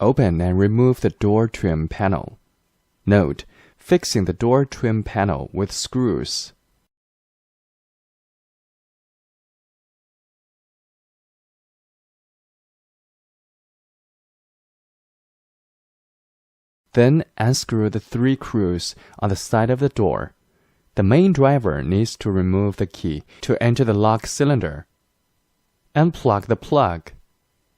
Open and remove the door trim panel. Note: fixing the door trim panel with screws. Then unscrew the 3 screws on the side of the door. The main driver needs to remove the key to enter the lock cylinder. Unplug the plug.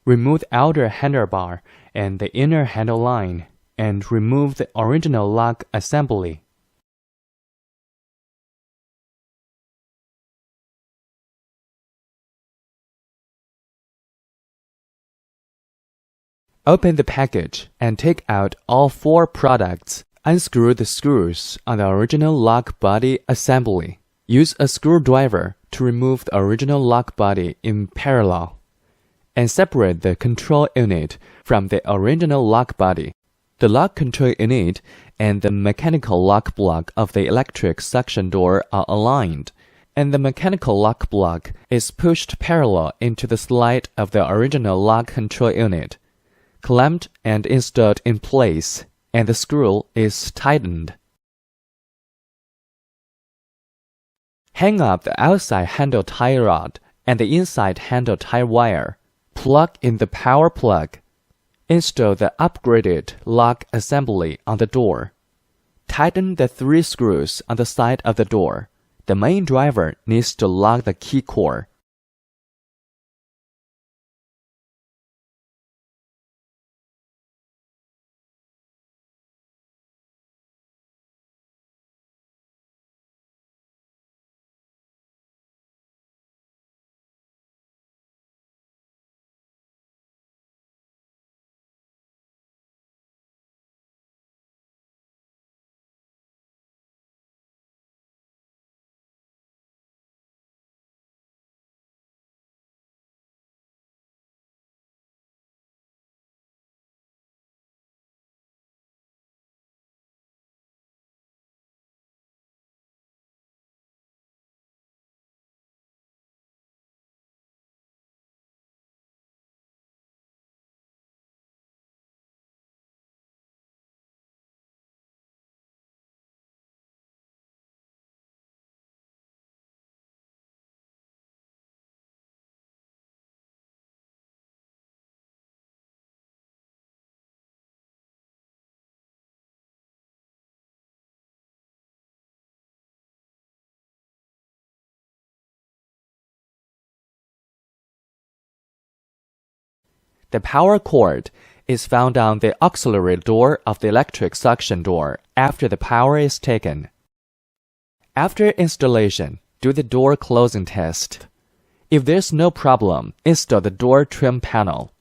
Remove the outer handlebar and the inner handle line, and remove the original lock assembly. Open the package and take out all 4 products. Unscrew the screws on the original lock body assembly. Use a screwdriver to remove the original lock body in parallel, and separate the control unit from the original lock body. The lock control unit and the mechanical lock block of the electric suction door are aligned, and the mechanical lock block is pushed parallel into the slide of the original lock control unit, clamped and installed in place, and the screw is tightened. Hang up the outside handle tie rod and the inside handle tie wire. Plug in the power plug. Install the upgraded lock assembly on the door. Tighten the 3 screws on the side of the door. The main driver needs to lock the key cord. The power cord is found on the auxiliary door of the electric suction door after the power is taken. After installation, do the door closing test. If there's no problem, install the door trim panel.